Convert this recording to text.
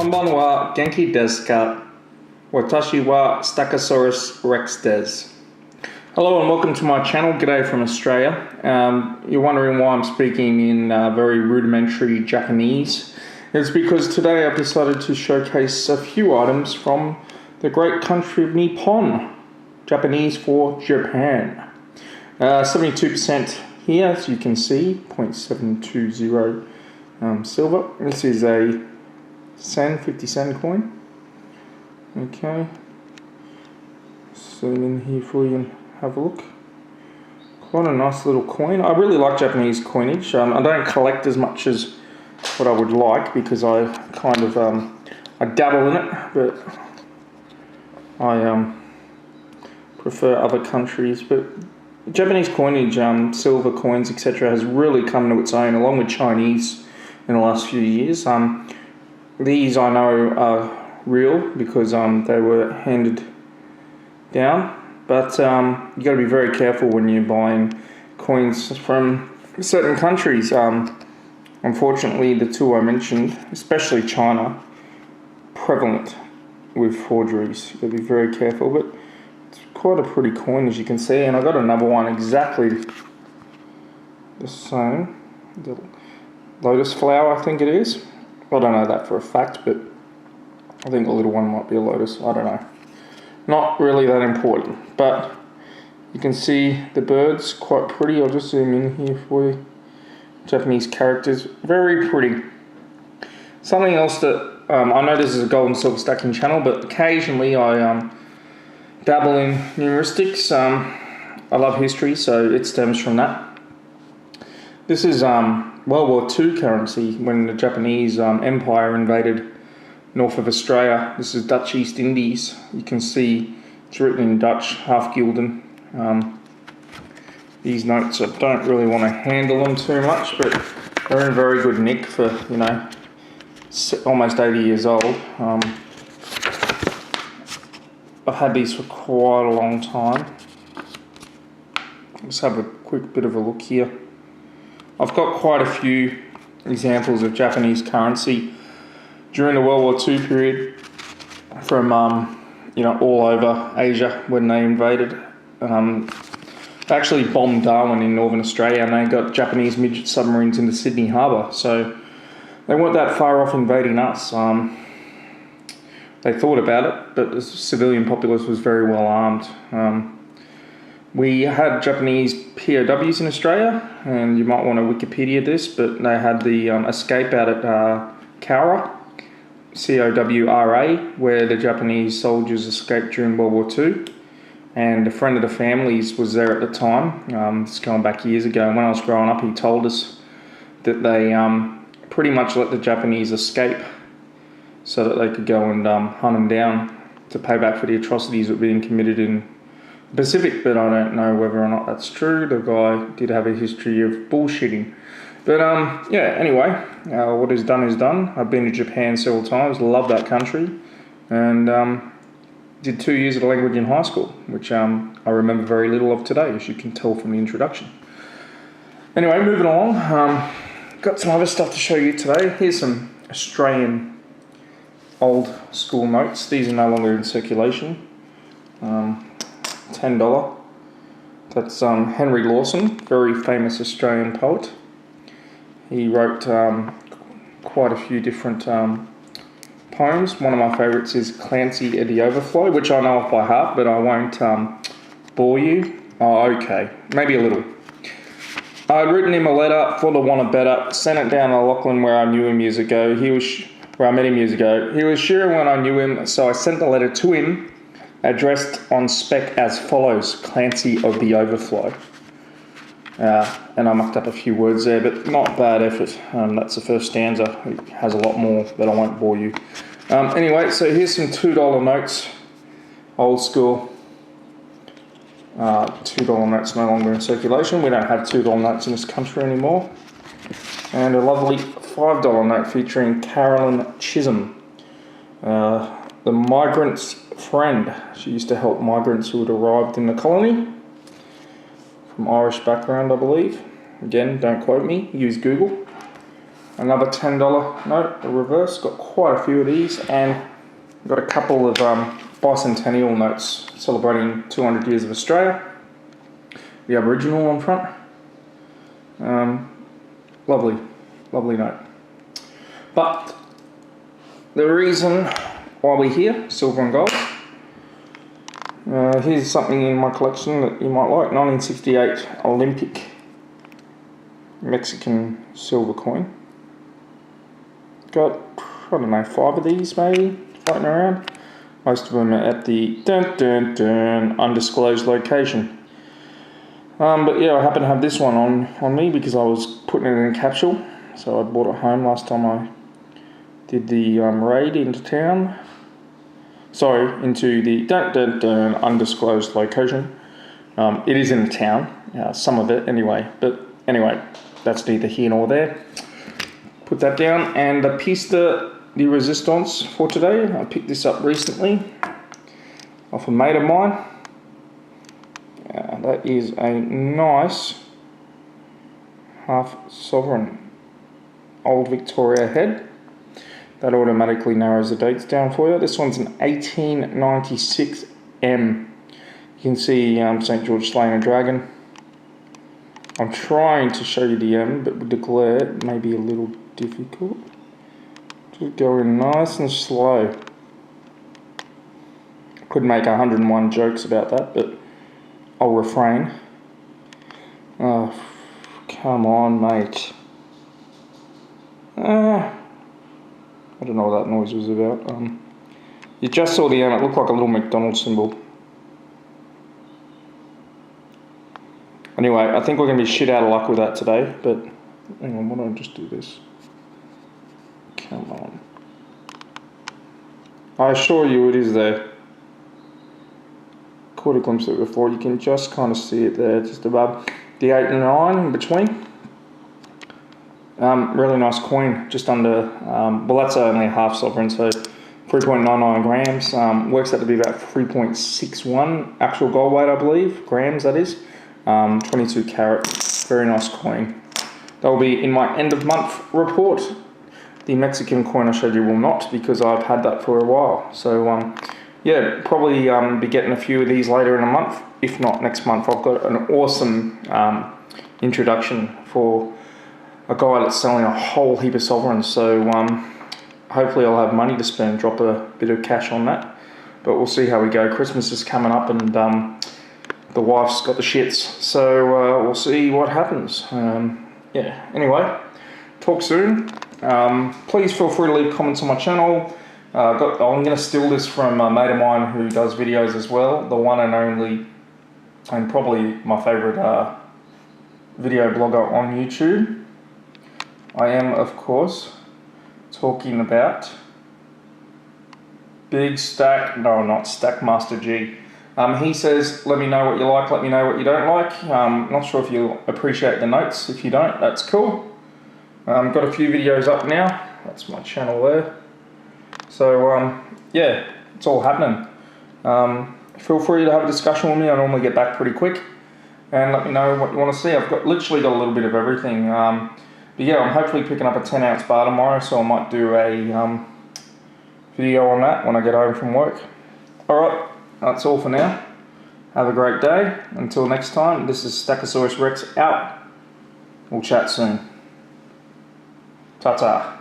Konban wa genki desu ka? Watashi wa Stachysaurus rex desu. Hello and welcome to my channel. G'day from Australia. You're wondering why I'm speaking in very rudimentary Japanese. It's because today I've decided to showcase a few items from the great country of Nippon. Japanese for Japan. 72% here, as you can see, 0.720 silver. This is a 50 sen coin. Okay, zoom in here for you and have a look. Quite a nice little coin. I really like Japanese coinage. I don't collect as much as what I would like because I kind of I dabble in it, but I prefer other countries. But Japanese coinage, silver coins, etc., has really come to its own, along with Chinese, in the last few years. These I know are real because they were handed down, but you got to be very careful when you're buying coins from certain countries. Unfortunately, the two I mentioned, especially China, prevalent with forgeries. You got to be very careful, but it's quite a pretty coin, as you can see. And I got another one exactly the same, the lotus flower, I think it is. I don't know that for a fact, but I think the little one might be a lotus. I don't know. Not really that important, but you can see the birds, quite pretty. I'll just zoom in here for you. Japanese characters, very pretty. Something else that I know this is a gold and silver stacking channel, but occasionally I dabble in numeristics. I love history, so it stems from that. This is World War II currency when the Japanese Empire invaded north of Australia. This is Dutch East Indies. You can see it's written in Dutch, half gulden. These notes, I don't really want to handle them too much, but they're in very good nick for, you know, almost 80 years old. I've had these for quite a long time. Let's have a quick bit of a look here. I've got quite a few examples of Japanese currency during the World War II period from, you know, all over Asia when they invaded. They actually bombed Darwin in Northern Australia and they got Japanese midget submarines into Sydney Harbour. So they weren't that far off invading us. They thought about it, but the civilian populace was very well armed. We had Japanese POWs in Australia, and you might want to Wikipedia this, but they had the escape out at Cowra, C-O-W-R-A, where the Japanese soldiers escaped during World War II. And a friend of the family's was there at the time. It's going back years ago. And when I was growing up, he told us that they pretty much let the Japanese escape so that they could go and hunt them down to pay back for the atrocities that were being committed in the Pacific. But I don't know whether or not that's true. The guy did have a history of bullshitting. But yeah, anyway, what is done is done. I've been to Japan several times, love that country, and did 2 years of the language in high school, which I remember very little of today, as you can tell from the introduction. Anyway, moving along, got some other stuff to show you today. Here's some Australian old school notes. These are no longer in circulation. $10. That's Henry Lawson, very famous Australian poet. He wrote quite a few different poems. One of my favourites is Clancy at the Overflow, which I know off by heart, but I won't bore you. Oh, okay, maybe a little. I'd written him a letter for the want of better, sent it down to Lachlan where I knew him years ago. Where I met him years ago. He was sure when I knew him, so I sent the letter to him, addressed on spec as follows: Clancy of the Overflow. And I mucked up a few words there, but not bad effort. That's the first stanza. It has a lot more, but I won't bore you. Anyway, so here's some $2 notes, old school. $2 notes no longer in circulation. We don't have $2 notes in this country anymore. And a lovely $5 note featuring Carolyn Chisholm, the migrant's friend. She used to help migrants who had arrived in the colony. From Irish background, I believe. Again, don't quote me, use Google. another $10 note, the reverse. Got quite a few of these, and got a couple of bicentennial notes celebrating 200 years of Australia. The Aboriginal on front. Lovely note. But the reason why we're here, silver and gold. Here's something in my collection that you might like. 1968 Olympic Mexican silver coin. Got, I don't know, 5 of these maybe floating around. Most of them are at the undisclosed location. But yeah, I happen to have this one on me because I was putting it in a capsule. So I brought it home last time I did the raid into town. Sorry, into the undisclosed location. It is in the town, some of it anyway. But anyway, that's neither here nor there. Put that down, and the piece de resistance for today, I picked this up recently off a mate of mine. That is a nice half sovereign old Victoria head. That automatically narrows the dates down for you. This one's an 1896 M. You can see St. George slaying a dragon. I'm trying to show you the M, but with the glare it may be a little difficult. Just going nice and slow. Could make 101 jokes about that, but I'll refrain. Oh, come on, mate. I don't know what that noise was about. You just saw the M, it looked like a little McDonald's symbol. Anyway, I think we're going to be shit out of luck with that today, but hang on, why don't I just do this? Come on. I assure you it is there. Caught a glimpse of it before, you can just kind of see it there, just above the 8 and 9 in between. Really nice coin, just under, well that's only a half sovereign, so 3.99 grams, works out to be about 3.61 actual gold weight I believe, grams that is, 22 carat, very nice coin. That will be in my end of month report. The Mexican coin I showed you will not, because I've had that for a while, so yeah, probably be getting a few of these later in a month, if not next month. I've got an awesome introduction for a guy that's selling a whole heap of sovereigns, so hopefully I'll have money to spend, drop a bit of cash on that, but we'll see how we go. Christmas is coming up and the wife's got the shits, so we'll see what happens. Yeah, anyway, talk soon. Please feel free to leave comments on my channel. I'm going to steal this from a mate of mine who does videos as well, the one and only, and probably my favourite video blogger on YouTube. I am, of course, talking about Big Stack, no, not Stackmaster G. He says, let me know what you like, let me know what you don't like. Not sure if you'll appreciate the notes. If you don't, that's cool. Got a few videos up now. That's my channel there. So, yeah, it's all happening. Feel free to have a discussion with me. I normally get back pretty quick. And let me know what you want to see. I've literally got a little bit of everything. But yeah, I'm hopefully picking up a 10-ounce bar tomorrow, so I might do a video on that when I get home from work. Alright, that's all for now. Have a great day. Until next time, this is Stackosaurus Rex out. We'll chat soon. Ta-ta.